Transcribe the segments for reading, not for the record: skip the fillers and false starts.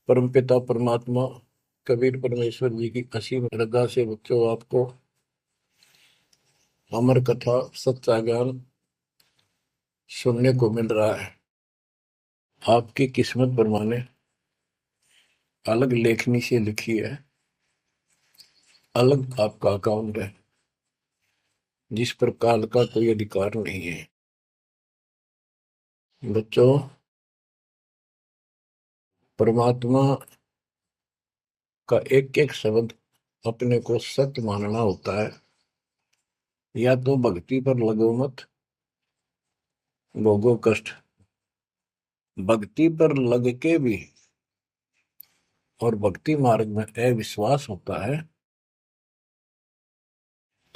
परमपिता परमात्मा कबीर परमेश्वर जी की असीम श्रद्धा से बच्चों आपको अमर कथा सच्चा ज्ञान सुनने को मिल रहा है। आपकी किस्मत परमाने अलग लेखनी से लिखी है, अलग आपका अकाउंट है जिस पर काल का कोई अधिकार नहीं है। बच्चों, परमात्मा का एक एक शब्द अपने को सत्य मानना होता है। या तो भक्ति पर लगो मत, भोगो कष्ट। भक्ति पर लग के भी और भक्ति मार्ग में अविश्वास होता है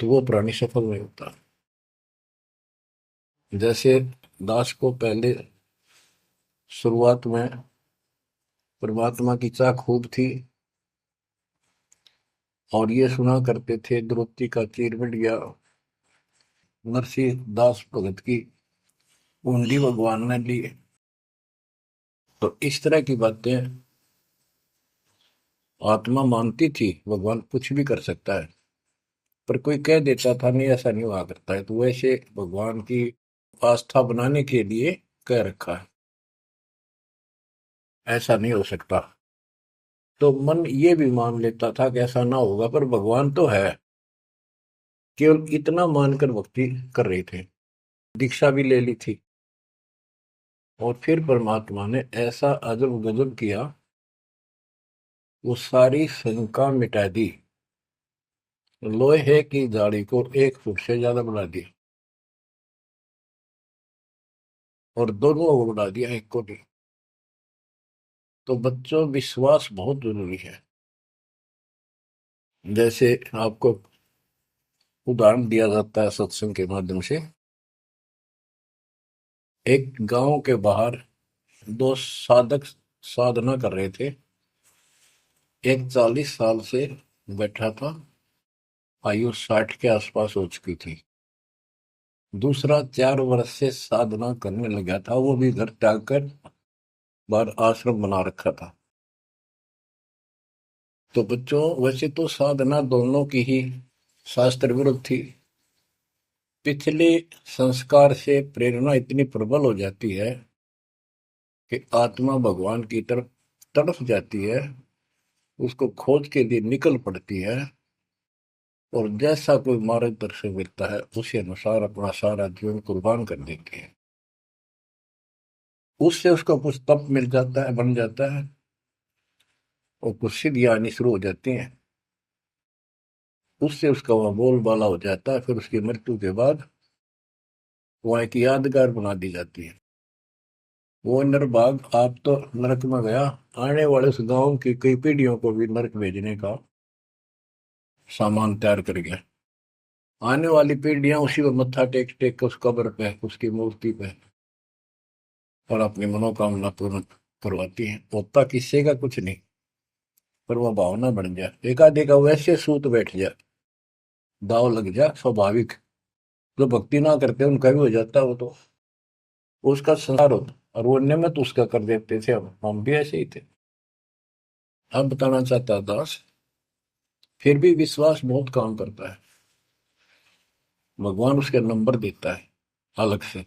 तो वो प्राणी सफल नहीं होता। जैसे दास को पहले शुरुआत में परमात्मा की चाह खूब थी और ये सुना करते थे द्रौपदी का चीर मिट गया, नरसिंह दास भगत की कुंडी भगवान ने ली। तो इस तरह की बातें आत्मा मानती थी, भगवान कुछ भी कर सकता है। पर कोई कह देता था नहीं, ऐसा नहीं हुआ करता है, तो वैसे भगवान की आस्था बनाने के लिए कह रखा है, ऐसा नहीं हो सकता। तो मन ये भी मान लेता था कि ऐसा ना होगा, पर भगवान तो है। केवल इतना मानकर भक्ति कर रहे थे, दीक्षा भी ले ली थी। और फिर परमात्मा ने ऐसा अजब गजब किया, वो सारी शंका मिटा दी। लोहे की जाड़ी को 1 फुट से ज्यादा बढ़ा दिया और दोनों को बढ़ा दिया, एक को नहीं। तो बच्चों, विश्वास बहुत जरूरी है। जैसे आपको उदाहरण दिया जाता है सत्संग के माध्यम से। एक गांव के बाहर दो साधक साधना कर रहे थे। एक 40 साल से बैठा था, आयु 60 के आसपास हो चुकी थी। दूसरा 4 वर्ष से साधना करने लगा था, वो भी घर त्याग कर बाहर आश्रम बना रखा था। तो बच्चों, वैसे तो साधना दोनों की ही शास्त्र विरुद्ध थी। पिछले संस्कार से प्रेरणा इतनी प्रबल हो जाती है कि आत्मा भगवान की तरफ तड़प जाती है, उसको खोज के लिए निकल पड़ती है और जैसा कोई मार्गदर्शन मिलता है उसी अनुसार अपना सारा जीवन कुर्बान कर देती है। उससे उसको कुछ तप मिल जाता है, बन जाता है, और कुछ सिद्धियां आनी शुरू हो जाती हैं। उससे उसका वह बोलबाला हो जाता है। फिर उसकी मृत्यु के बाद वह एक यादगार बना दी जाती है। वो नरभाग, आप तो नरक में गया, आने वाले उस गांव की कई पीढ़ियों को भी नरक भेजने का सामान तैयार कर गया। आने वाली पीढ़ियां उसी को मत्था टेक टेक के उस कब्र पे, उसकी मूर्ति पे, और अपनी मनोकामना पूर्ण करवाती हैं। होता किसी का कुछ नहीं, पर वह भावना बन जाए, एकाधिक वैसे सूत बैठ जाए, दाव लग जाए स्वाभाविक। जो भक्ति ना करते उनका भी हो जाता है, वो तो उसका संसार होता। और वो नियमित उसका कर देते थे, हम भी ऐसे ही थे। अब बताना चाहता दास, फिर भी विश्वास बहुत काम करता है। भगवान उसके नंबर देता है अलग से,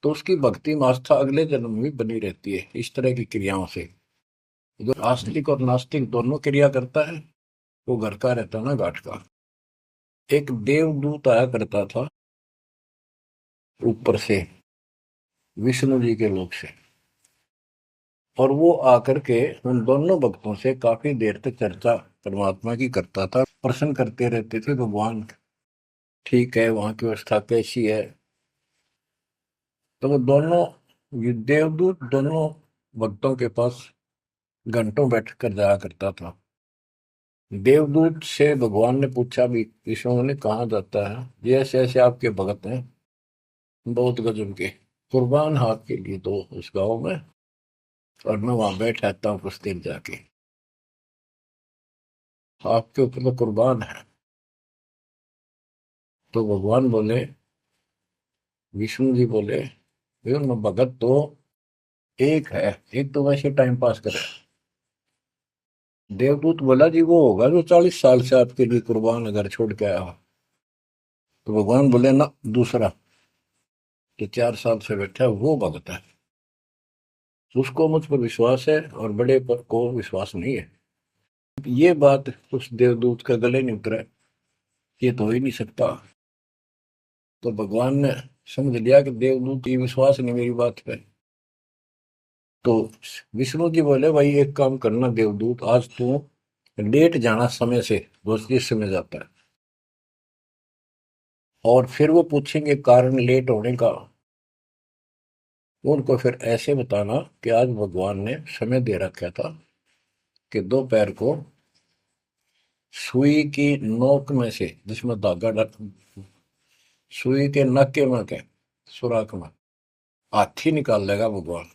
तो उसकी भक्ति में आस्था अगले जन्म में भी बनी रहती है इस तरह की क्रियाओं से। जो आस्तिक और नास्तिक दोनों क्रिया करता है, वो घर का रहता ना घाट का। एक देवदूत आया करता था ऊपर से, विष्णु जी के लोक से, और वो आकर के उन दोनों भक्तों से काफी देर तक चर्चा परमात्मा की करता था। प्रश्न करते रहते थे, भगवान ठीक है, वहां की व्यवस्था कैसी है। तो वो दोनों, ये देवदूत दोनों भक्तों के पास घंटों बैठ कर जाया करता था। देवदूत से भगवान ने पूछा भी, विष्णु ने, कहा जाता है, ये ऐसे ऐसे आपके भगत हैं, बहुत गजब के, कुर्बान हाथ के लिए तो उस गांव में, और मैं वहां बैठ रहता हूँ कुछ देर जाके, आपके ऊपर तो कुर्बान है। तो भगवान बोले, विष्णु जी बोले, भगत तो एक है, एक तो वैसे टाइम पास करे, देवदूत बोला जी वो होगा जो 40 साल से आपके लिए कुर्बान घर छोड़ के आया हो। तो भगवान बोले ना, दूसरा कि 4 साल से बैठा है वो भगत है, उसको मुझ पर विश्वास है और बड़े पर को विश्वास नहीं है। ये बात उस देवदूत का गले नहीं उतरा, ये तो हो ही नहीं सकता। तो भगवान ने समझ लिया कि देवदूत ये विश्वास नहीं मेरी बात पे। तो विष्णु जी बोले भाई एक काम करना देवदूत, आज तू लेट जाना समय से, दोस्त जिस समय जाता है, और फिर वो पूछेंगे कारण लेट होने का, उनको फिर ऐसे बताना कि आज भगवान ने समय दे रखा था कि दोपहर को सुई की नोक में से, जिसमें धागा डर, सुई के नक्के में के सुराख में हाथी निकाल लेगा भगवान,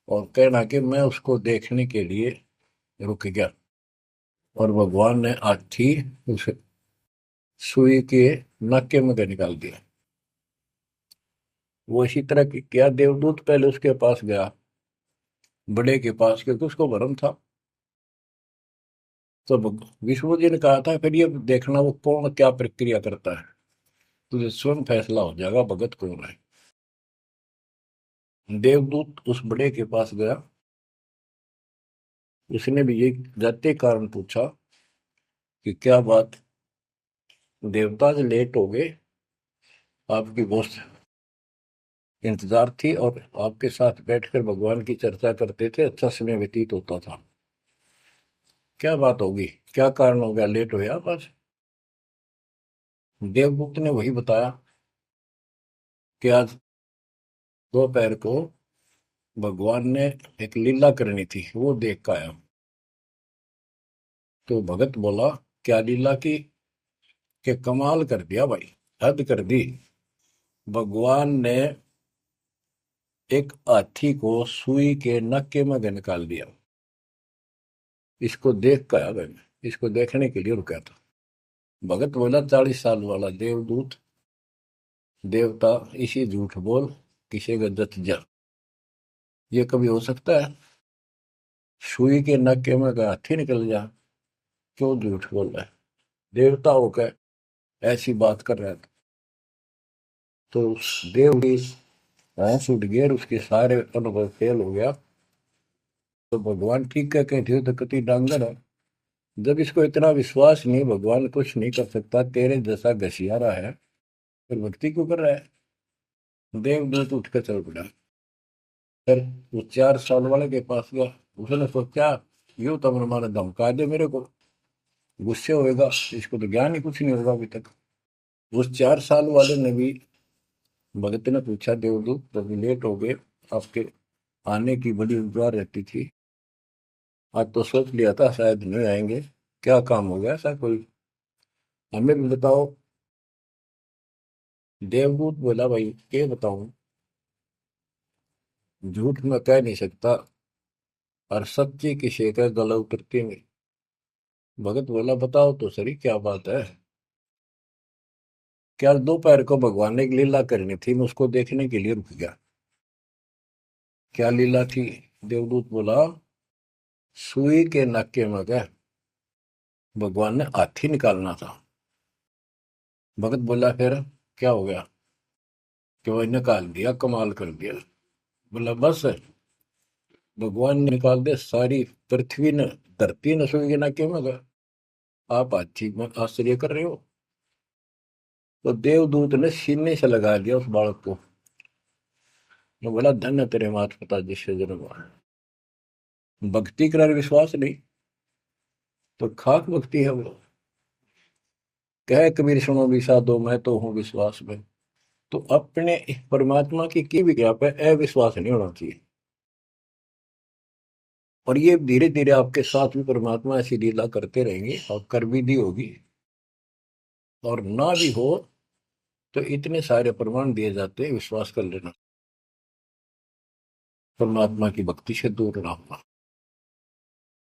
और कहना कि मैं उसको देखने के लिए रुक गया। और भगवान ने हाथी उस सुई के नक्के में के निकाल दिया। वो इसी तरह की क्या, देवदूत पहले उसके पास गया, बड़े के पास, क्योंकि उसको भरम था। तो विष्णु जी ने कहा था फिर ये देखना वो कौन क्या प्रक्रिया करता है, तुझे स्वयं फैसला हो जाएगा भगत कौन है। देवदूत उस बड़े के पास गया, उसने भी ये जाते कारण पूछा कि क्या बात, देवता आज लेट हो गए, आपकी बहुत इंतजार थी और आपके साथ बैठकर भगवान की चर्चा करते थे, अच्छा समय व्यतीत होता था, क्या बात होगी, क्या कारण हो गया लेट हो आप आज। देवदूत ने वही बताया कि आज दोपहर को भगवान ने एक लीला करनी थी, वो देख कर आया। तो भगत बोला क्या लीला की, कि कमाल कर दिया भाई, हद कर दी। भगवान ने एक हाथी को सुई के नक्के में से निकाल दिया, इसको देख कर आया मैं, इसको देखने के लिए रुका था। भगत बोला 40 साल वाला देवदूत, देवता, इसी झूठ बोल, किसी का जत जा, ये कभी हो सकता है, सुई के नक्के में का हाथी निकल जा, क्यों झूठ बोल रहा है, देवता होकर ऐसी बात कर रहा था। तो उस देव की भैंस उठ गई और उसके सारे अनुभव फेल हो गया। तो भगवान ठीक है कहते तो कति डांगर है, जब इसको इतना विश्वास नहीं भगवान कुछ नहीं कर सकता, तेरे जैसा घसियारा है, फिर भक्ति क्यों कर रहा है। देवदूत उठ कर चल पड़ा, फिर वो 4 साल वाले के पास गया, उसने सोचा यूं तो मारा धमका दे मेरे को, गुस्से होएगा, इसको तो ज्ञान ही कुछ नहीं होगा अभी तक। उस 4 साल वाले ने भी, भगत ने पूछा देवदूत तभी लेट हो गए, आपके आने की बड़ी इंतजार रहती थी, आज तो सोच लिया था शायद नहीं आएंगे, क्या काम हो गया ऐसा कोई, हमें भी बताओ। देवदूत बोला भाई क्या बताऊं, झूठ में कह नहीं सकता, और सच्ची किसी का गला उतरती नहीं। भगत बोला बताओ तो सही क्या बात है। क्या दोपहर को भगवान ने एक लीला करनी थी, मैं उसको देखने के लिए रुक गया। क्या लीला थी, देवदूत बोला सुई के नक्के में क्या भगवान ने हाथी निकालना था। भगत बोला फिर क्या हो गया, कि वो निकाल दिया, कमाल कर दिया। बोला बस, भगवान ने निकाल दिया, सारी पृथ्वी ने, धरती ने सुई के नक्के में गया, आप हाथी में आश्चर्य कर रहे हो। तो देवदूत ने सीने से लगा दिया उस बालक को, मैं बोला धन्य तेरे माता पिता जिससे जन्म हुआ। भक्ति कर विश्वास नहीं, तो खाक भक्ति है वो। कह कबीर सुनो भी साधो, मैं तो हूँ विश्वास में। तो अपने परमात्मा की भी क्या पे अविश्वास नहीं होना चाहिए। और ये धीरे धीरे आपके साथ भी परमात्मा ऐसी लीला करते रहेंगे और कर भी दी होगी, और ना भी हो तो इतने सारे प्रमाण दिए जाते हैं, विश्वास कर लेना, परमात्मा की भक्ति से दूर ना होना।